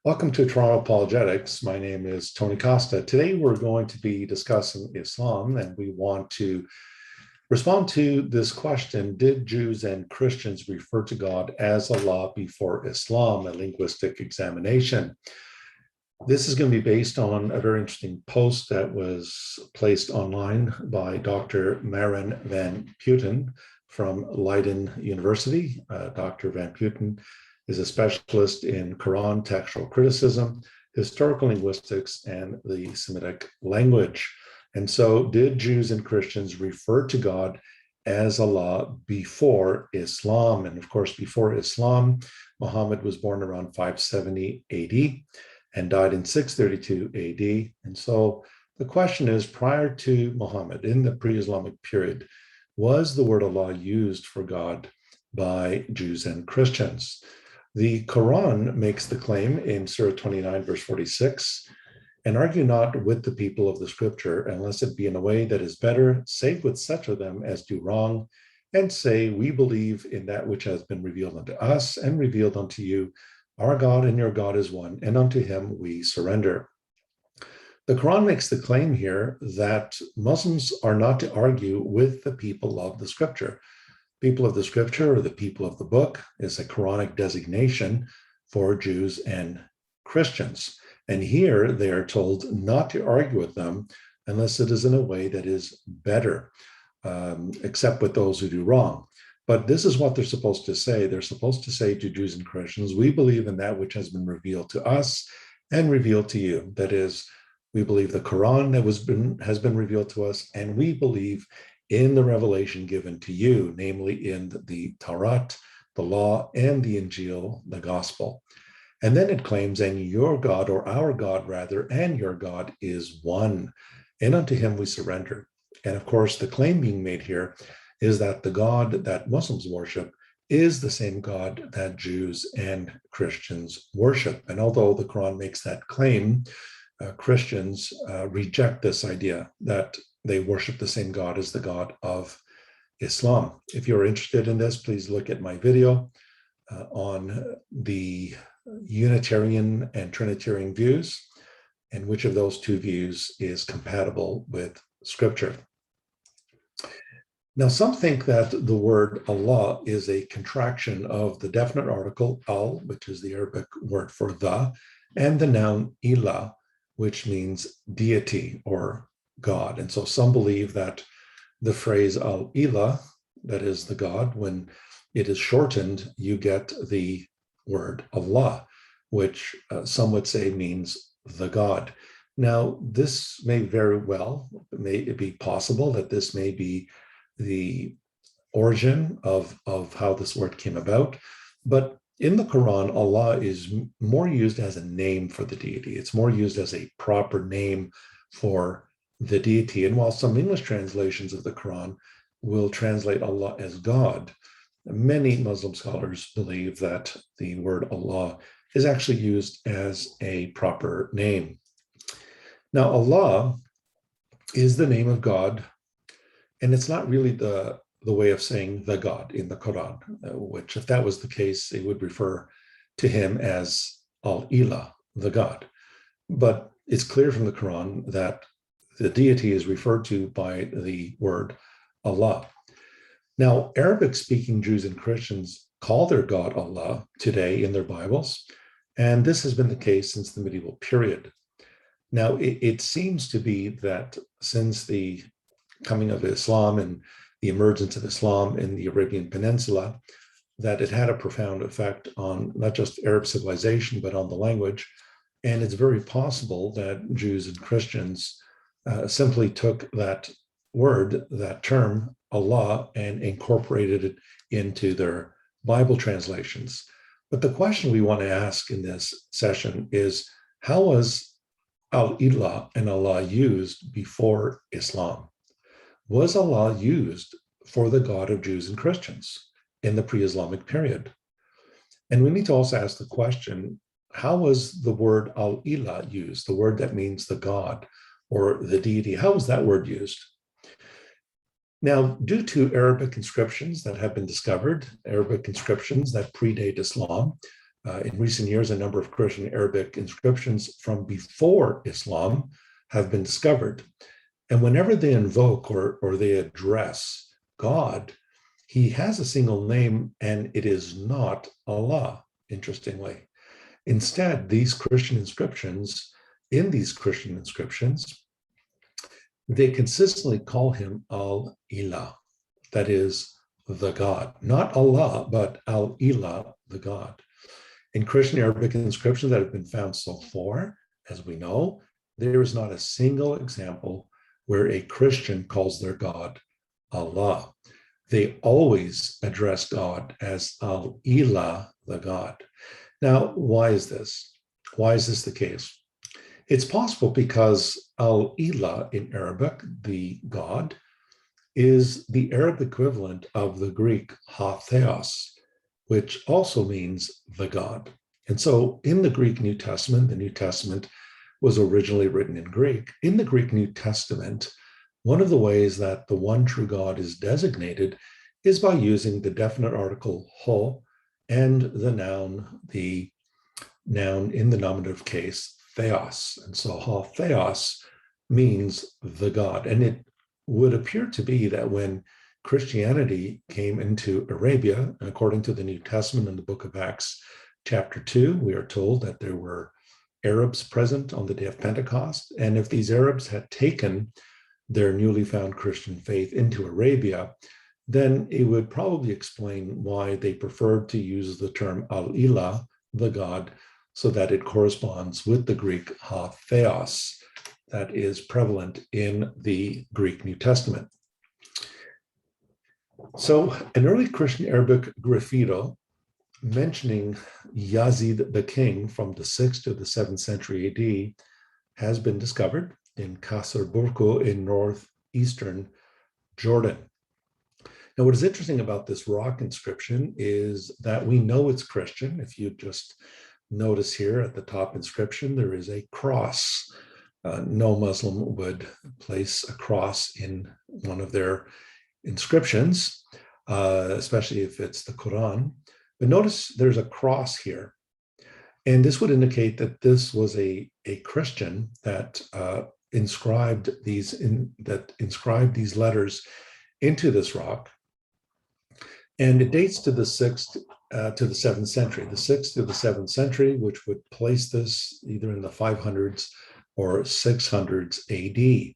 Welcome to Toronto Apologetics. My name is Tony Costa. Today we're going to be discussing Islam, and we want to respond to this question: did Jews and Christians refer to God as Allah before Islam? A linguistic examination. This is going to be based on a very interesting post that was placed online by Dr. Maren van Putten from Leiden University. Dr. van Putten is a specialist in Qur'an textual criticism, historical linguistics, and the Semitic language. And so, did Jews and Christians refer to God as Allah before Islam? And of course, before Islam, Muhammad was born around 570 AD and died in 632 AD. And so the question is, prior to Muhammad, in the pre-Islamic period, was the word Allah used for God by Jews and Christians? The Quran makes the claim in Surah 29, verse 46, and argue not with the people of the scripture, unless it be in a way that is better, save with such of them as do wrong, and say, we believe in that which has been revealed unto us and revealed unto you. Our God and your God is one, and unto him we surrender. The Quran makes the claim here that Muslims are not to argue with the people of the scripture. People of the scripture, or the people of the book, is a Quranic designation for Jews and Christians. And here they are told not to argue with them unless it is in a way that is better, except with those who do wrong. But this is what they're supposed to say. They're supposed to say to Jews and Christians, we believe in that which has been revealed to us and revealed to you. That is, we believe the Quran that has been revealed to us, and we believe in the revelation given to you, namely in the Torah, the law, and the Injil, the gospel. And then it claims, and your God, or our God rather, and your God is one, and unto him we surrender. And of course, the claim being made here is that the God that Muslims worship is the same God that Jews and Christians worship. And although the Quran makes that claim, Christians reject this idea that they worship the same God as the God of Islam. If you're interested in this, please look at my video on the Unitarian and Trinitarian views, and which of those two views is compatible with Scripture. Now, some think that the word Allah is a contraction of the definite article al, which is the Arabic word for the, and the noun ilah, which means deity or God. And so some believe that the phrase al-ilah, that is the God, when it is shortened, you get the word Allah, which some would say means the God. Now, this may very well, may it be possible that this may be the origin of how this word came about. But in the Quran, Allah is more used as a name for the deity. It's more used as a proper name for the deity. And while some English translations of the Quran will translate Allah as God, many Muslim scholars believe that the word Allah is actually used as a proper name. Now, Allah is the name of God, and it's not really the way of saying the God in the Quran, which, if that was the case, it would refer to him as Al-Ilah, the God. But it's clear from the Quran that the deity is referred to by the word Allah. Now, Arabic-speaking Jews and Christians call their God Allah today in their Bibles, and this has been the case since the medieval period. Now, it seems to be that since the coming of Islam and the emergence of Islam in the Arabian Peninsula, that it had a profound effect on not just Arab civilization, but on the language. And it's very possible that Jews and Christians simply took that word, that term, Allah, and incorporated it into their Bible translations. But the question we want to ask in this session is, how was Al-Ilah and Allah used before Islam? Was Allah used for the God of Jews and Christians in the pre-Islamic period? And we need to also ask the question, how was the word Al-Ilah used, the word that means the God or the deity? How was that word used? Now, due to Arabic inscriptions that have been discovered, Arabic inscriptions that predate Islam, In recent years, a number of Christian Arabic inscriptions from before Islam have been discovered. And whenever they invoke or they address God, he has a single name, and it is not Allah, interestingly. Instead, in these Christian inscriptions, they consistently call him Al-Ilah, that is, the God. Not Allah, but Al-Ilah, the God. In Christian Arabic inscriptions that have been found so far, as we know, there is not a single example where a Christian calls their God Allah. They always address God as Al-Ilah, the God. Now, why is this? Why is this the case? It's possible because Al-Ilah in Arabic, the God, is the Arab equivalent of the Greek ha-theos, which also means the God. And so in the Greek New Testament, the New Testament was originally written in Greek. In the Greek New Testament, one of the ways that the one true God is designated is by using the definite article ho and the noun in the nominative case, theos. And so ha-theos means the God. And it would appear to be that when Christianity came into Arabia, according to the New Testament in the book of Acts, chapter 2, we are told that there were Arabs present on the day of Pentecost. And if these Arabs had taken their newly found Christian faith into Arabia, then it would probably explain why they preferred to use the term Al-Ilah, the God, so that it corresponds with the Greek ha-theos that is prevalent in the Greek New Testament. So an early Christian Arabic graffito mentioning Yazid the king from the 6th to the 7th century AD has been discovered in Qasr Burko in northeastern Jordan. Now, what is interesting about this rock inscription is that we know it's Christian. If you just notice here at the top inscription, there is a cross. No Muslim would place a cross in one of their inscriptions, especially if it's the Qur'an. But notice there's a cross here. And this would indicate that this was a Christian that inscribed these letters into this rock. And it dates to the 6th to the 7th century, the 6th to the 7th century, which would place this either in the 500s or 600s AD.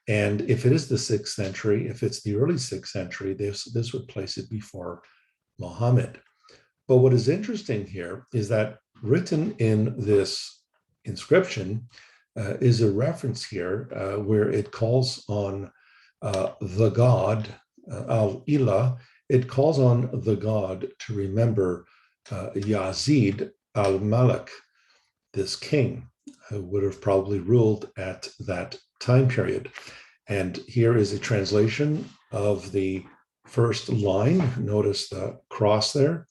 And if it is the 6th century, if it's the early 6th century, this would place it before Muhammad. But what is interesting here is that written in this inscription is a reference here where it calls on the God, Al-Ilah. It calls on the God to remember Yazid al-Malik, this king who would have probably ruled at that time period. And here is a translation of the first line. Notice the cross there.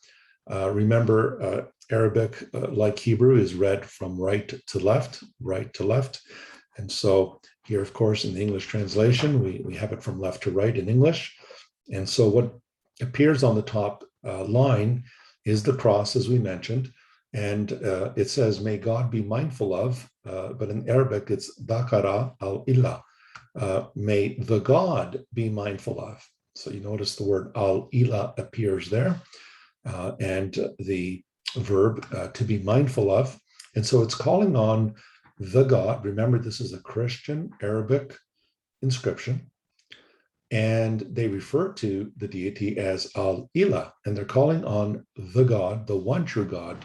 Remember, Arabic, like Hebrew, is read from right to left. And so here, of course, in the English translation, we have it from left to right in English. And so what appears on the top line is the cross, as we mentioned. And it says, may God be mindful of, but in Arabic, it's Dakara al-Ilah. May the God be mindful of. So you notice the word al-Ilah appears there, and the verb to be mindful of. And so it's calling on the God. Remember, this is a Christian Arabic inscription. And they refer to the deity as Al-Ilah, and they're calling on the God, the one true God,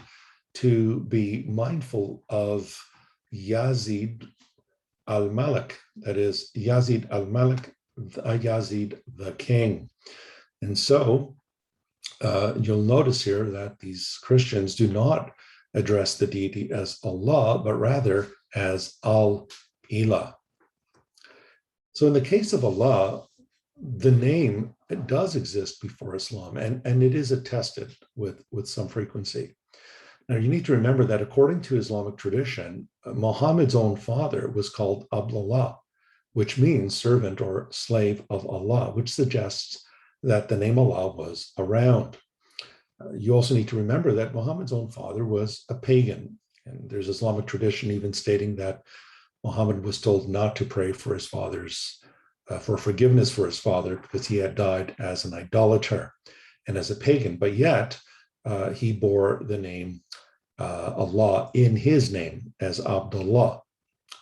to be mindful of Yazid al-Malik, that is Yazid al-Malik, Yazid the king. And so you'll notice here that these Christians do not address the deity as Allah, but rather as Al-Ilah. So in the case of Allah, the name does exist before Islam, and it is attested with some frequency. Now, you need to remember that according to Islamic tradition, Muhammad's own father was called Abdullah, which means servant or slave of Allah, which suggests that the name Allah was around. You also need to remember that Muhammad's own father was a pagan. And there's Islamic tradition even stating that Muhammad was told not to pray for his father's, for forgiveness for his father because he had died as an idolater and as a pagan. But yet he bore the name Allah in his name as Abdullah.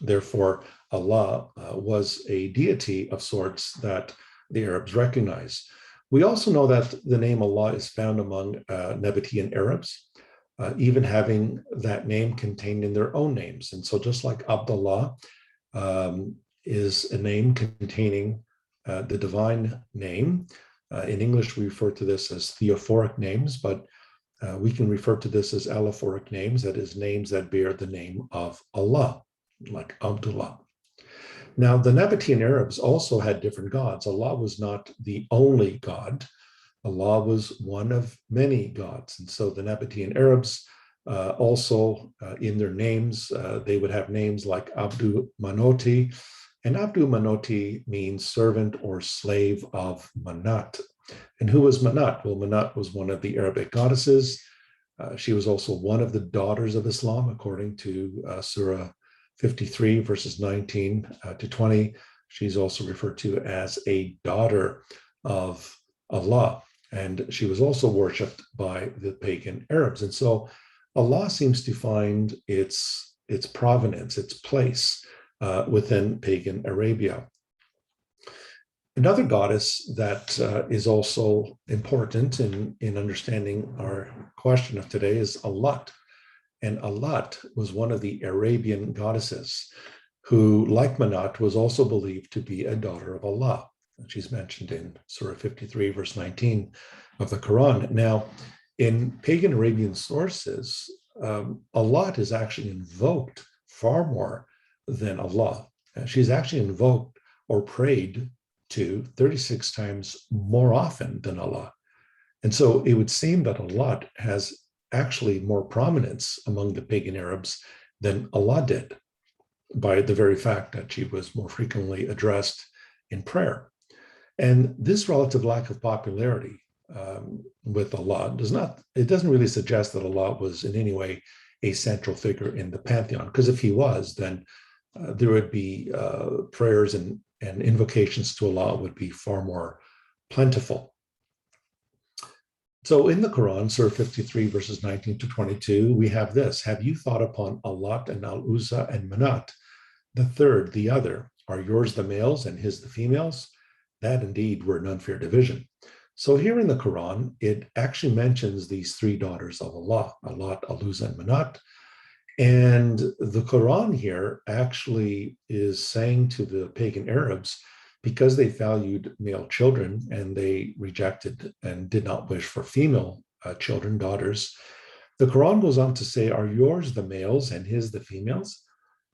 Therefore, Allah was a deity of sorts that the Arabs recognize. We also know that the name Allah is found among Nabatean Arabs, even having that name contained in their own names. And so just like Abdullah is a name containing the divine name, in English we refer to this as theophoric names, but we can refer to this as allophoric names, that is, names that bear the name of Allah, like Abdullah. Now, the Nabatean Arabs also had different gods. Allah was not the only God. Allah was one of many gods. And so the Nabatean Arabs also, in their names, they would have names like Abdu Manoti. And Abdu Manoti means servant or slave of Manat. And who was Manat? Well, Manat was one of the Arabic goddesses. She was also one of the daughters of Islam, according to Surah 53, verses 19 to 20. She's also referred to as a daughter of Allah. And she was also worshipped by the pagan Arabs. And so Allah seems to find its provenance, its place within pagan Arabia. Another goddess that is also important in understanding our question of today is Allat. And Allat was one of the Arabian goddesses who, like Manat, was also believed to be a daughter of Allah. She's mentioned in Surah 53, verse 19 of the Quran. Now, in pagan Arabian sources, Allat is actually invoked far more than Allah. She's actually invoked or prayed to 36 times more often than Allah. And so it would seem that Allat has actually more prominence among the pagan Arabs than Allah did, by the very fact that she was more frequently addressed in prayer. And this relative lack of popularity with Allah doesn't really suggest that Allah was in any way a central figure in the pantheon, because if he was, then there would be prayers and invocations to Allah would be far more plentiful. So in the Quran, Surah 53, verses 19 to 22, we have this: have you thought upon Allat and Al-Uzza and Manat, the third, the other? Are yours the males and his the females? That indeed were an unfair division. So here in the Quran, it actually mentions these three daughters of Allah, Allat, Al-Uzza, and Manat. And the Quran here actually is saying to the pagan Arabs, because they valued male children and they rejected and did not wish for female children, daughters, the Quran goes on to say, are yours the males and his the females?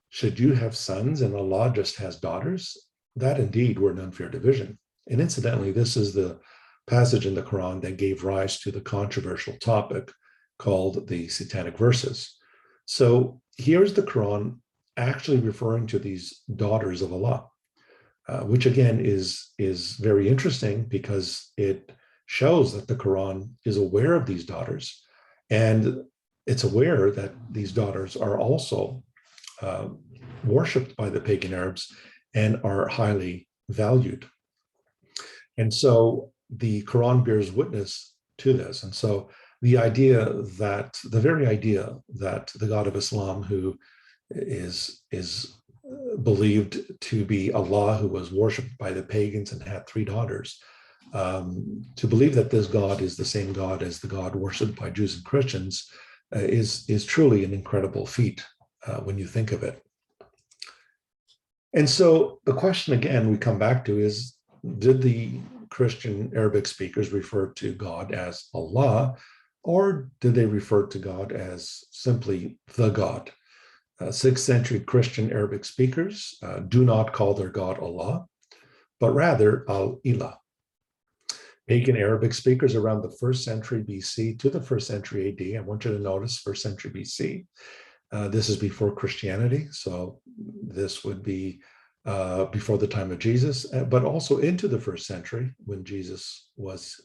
Should you have sons and Allah just has daughters? That indeed were an unfair division. And incidentally, this is the passage in the Quran that gave rise to the controversial topic called the Satanic Verses. So here's the Quran actually referring to these daughters of Allah, which again is very interesting because it shows that the Quran is aware of these daughters, and it's aware that these daughters are also worshipped by the pagan Arabs and are highly valued. And so the Quran bears witness to this. And so the very idea that the God of Islam, who is believed to be Allah, who was worshipped by the pagans and had three daughters, to believe that this God is the same God as the God worshipped by Jews and Christians is truly an incredible feat when you think of it. And so the question again we come back to is, did the Christian Arabic speakers refer to God as Allah, or did they refer to God as simply the God? 6th century Christian Arabic speakers do not call their God Allah, but rather Al-Ilah. Pagan Arabic speakers around the 1st century BC to the 1st century AD, I want you to notice 1st century BC, this is before Christianity, so this would be before the time of Jesus, but also into the 1st century when Jesus was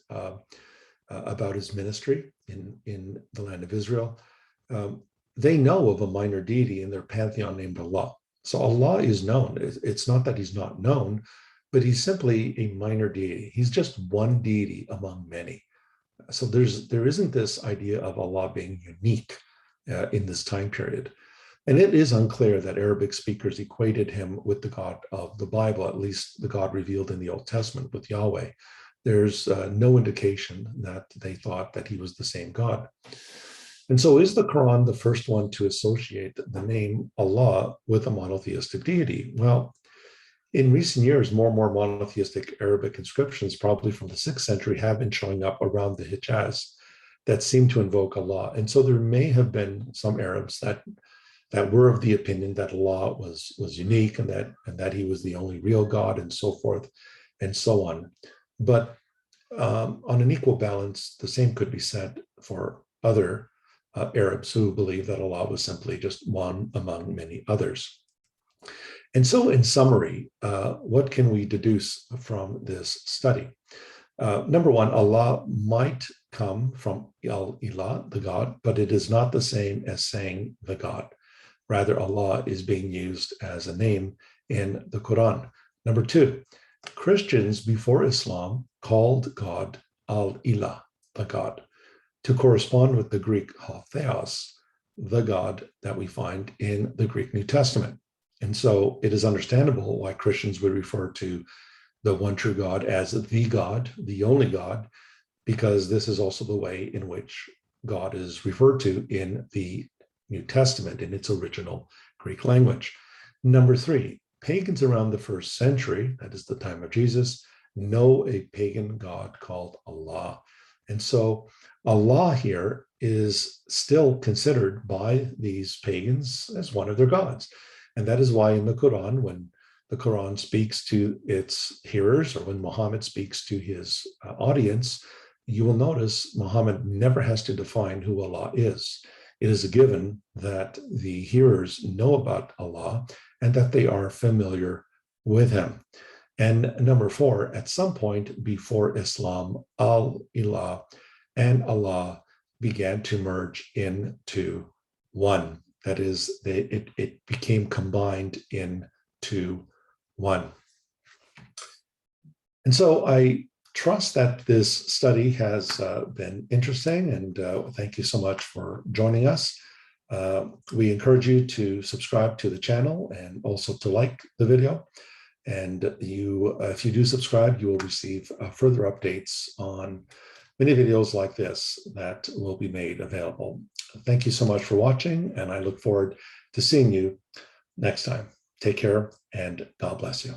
about his ministry in the land of Israel, they know of a minor deity in their pantheon named Allah. So Allah is known. It's not that he's not known, but he's simply a minor deity. He's just one deity among many. So there isn't this idea of Allah being unique in this time period. And it is unclear that Arabic speakers equated him with the God of the Bible, at least the God revealed in the Old Testament with Yahweh. There's no indication that they thought that he was the same God. And so is the Quran the first one to associate the name Allah with a monotheistic deity? Well, in recent years, more and more monotheistic Arabic inscriptions, probably from the 6th century, have been showing up around the Hijaz that seem to invoke Allah. And so there may have been some Arabs that were of the opinion that Allah was unique and that he was the only real God and so forth and so on. But on an equal balance, the same could be said for other Arabs who believe that Allah was simply just one among many others. And so in summary, what can we deduce from this study? Number one, Allah might come from Al-Ilah, the God, but it is not the same as saying the God. Rather, Allah is being used as a name in the Quran. Number two, Christians before Islam called God Al-Ilah, the God, to correspond with the Greek Theos, the God that we find in the Greek New Testament. And so it is understandable why Christians would refer to the one true God as the God, the only God, because this is also the way in which God is referred to in the New Testament in its original Greek language. Number three, pagans around the 1st century, that is the time of Jesus, know a pagan God called Allah. And so Allah here is still considered by these pagans as one of their gods. And that is why in the Quran, when the Quran speaks to its hearers, or when Muhammad speaks to his audience, you will notice Muhammad never has to define who Allah is. It is a given that the hearers know about Allah and that they are familiar with him. And number four, at some point before Islam, Al-Ilah and Allah began to merge into one. That is, it became combined into one. And so I trust that this study has been interesting, and thank you so much for joining us. We encourage you to subscribe to the channel and also to like the video. And if you do subscribe, you will receive further updates on many videos like this that will be made available. Thank you so much for watching, and I look forward to seeing you next time. Take care, and God bless you.